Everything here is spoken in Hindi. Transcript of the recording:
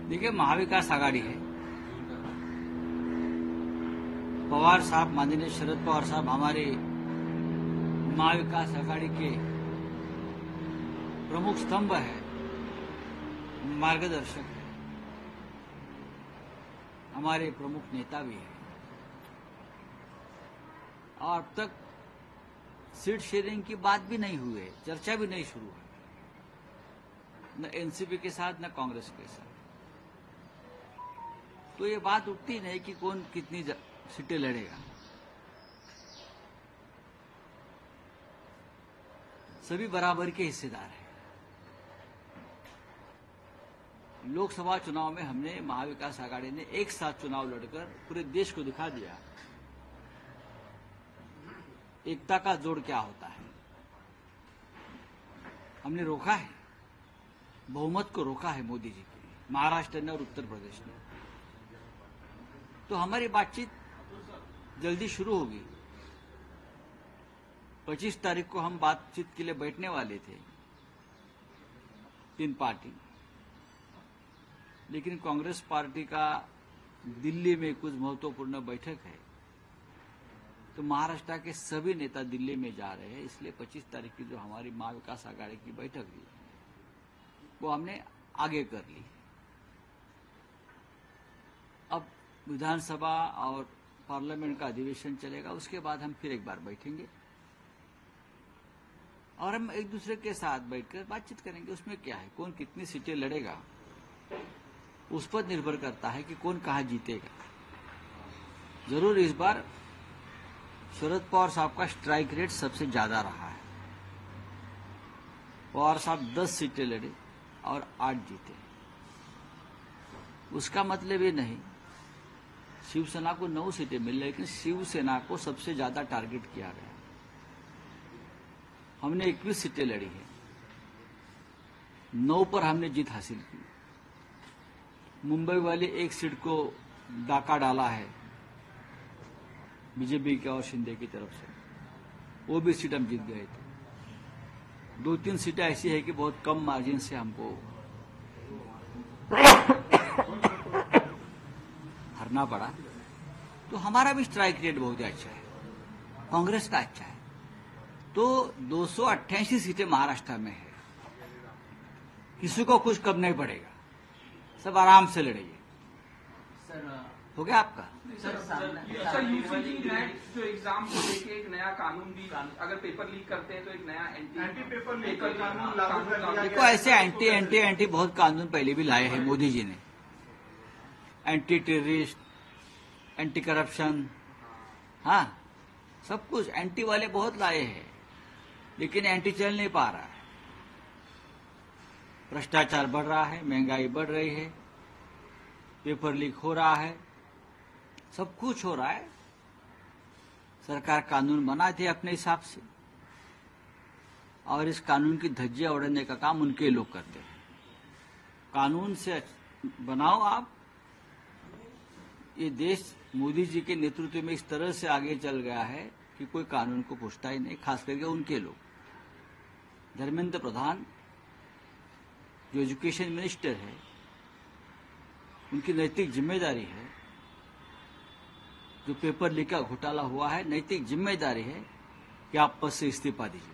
देखिए, महाविकास आघाड़ी है। पवार साहब, माननीय शरद पवार साहब हमारे महाविकास आघाड़ी के प्रमुख स्तंभ है, मार्गदर्शक है, हमारे प्रमुख नेता भी है। और अब तक सीट शेयरिंग की बात भी नहीं हुई है, चर्चा भी नहीं शुरू है, न एनसीपी के साथ न कांग्रेस के साथ। तो ये बात उठती नहीं कि कौन कितनी सीटें लड़ेगा। सभी बराबर के हिस्सेदार हैं। लोकसभा चुनाव में हमने महाविकास आघाड़ी ने एक साथ चुनाव लड़कर पूरे देश को दिखा दिया एकता का जोड़ क्या होता है। हमने रोका है, बहुमत को रोका है मोदी जी के लिए, महाराष्ट्र ने और उत्तर प्रदेश ने। तो हमारी बातचीत जल्दी शुरू होगी। 25 तारीख को हम बातचीत के लिए बैठने वाले थे, 3 पार्टी, लेकिन कांग्रेस पार्टी का दिल्ली में कुछ महत्वपूर्ण बैठक है, तो महाराष्ट्र के सभी नेता दिल्ली में जा रहे हैं। इसलिए 25 तारीख की जो हमारी महाविकास आघाड़ी की बैठक हुई वो हमने आगे कर ली। अब विधानसभा और पार्लियामेंट का अधिवेशन चलेगा, उसके बाद हम फिर एक बार बैठेंगे और हम एक दूसरे के साथ बैठकर बातचीत करेंगे। उसमें क्या है, कौन कितनी सीटें लड़ेगा उस पर निर्भर करता है कि कौन कहां जीतेगा। जरूर इस बार शरद पवार साहब का स्ट्राइक रेट सबसे ज्यादा रहा है। पवार साहब 10 सीटें लड़े और 8 जीते। उसका मतलब ये नहीं, शिवसेना को 9 सीटें मिल, लेकिन शिवसेना को सबसे ज्यादा टारगेट किया गया। हमने 21 सीटें लड़ी है, 9 पर हमने जीत हासिल की। मुंबई वाली एक सीट को डाका डाला है बीजेपी के और शिंदे की तरफ से, वो भी सीट हम जीत गए थे। 2-3 सीटें ऐसी है कि बहुत कम मार्जिन से हमको हारना पड़ा। तो हमारा भी स्ट्राइक रेट बहुत अच्छा है, कांग्रेस का अच्छा है। तो 288 सीटें महाराष्ट्र में है, किसी को कुछ कम नहीं पड़ेगा, सब आराम से लड़ेंगे। हो गया आपका? सर यूजीसी नेट जो एग्जाम को लेके एक नया कानून भी, अगर पेपर लीक करते हैं तो एक नया एंटी पेपर लीक कानून लागू कर दिया। देखो, ऐसे एंटी बहुत कानून पहले भी लाए हैं मोदी जी ने, एंटी टेररिस्ट, एंटी करप्शन, हाँ, सब कुछ एंटी वाले बहुत लाए हैं, लेकिन एंटी चल नहीं पा रहा है। भ्रष्टाचार बढ़ रहा है, महंगाई बढ़ रही है, पेपर लीक हो रहा है, सब कुछ हो रहा है। सरकार कानून बनाती है अपने हिसाब से, और इस कानून की धज्जियां उड़ाने का काम उनके लोग करते हैं। कानून से बनाओ आप। ये देश मोदी जी के नेतृत्व में इस तरह से आगे चल गया है कि कोई कानून को पूछता ही नहीं, खास करके उनके लोग। धर्मेंद्र प्रधान जो एजुकेशन मिनिस्टर है, उनकी नैतिक जिम्मेदारी है, जो पेपर लीक का घोटाला हुआ है, नैतिक जिम्मेदारी है कि आप पद से इस्तीफा दीजिए।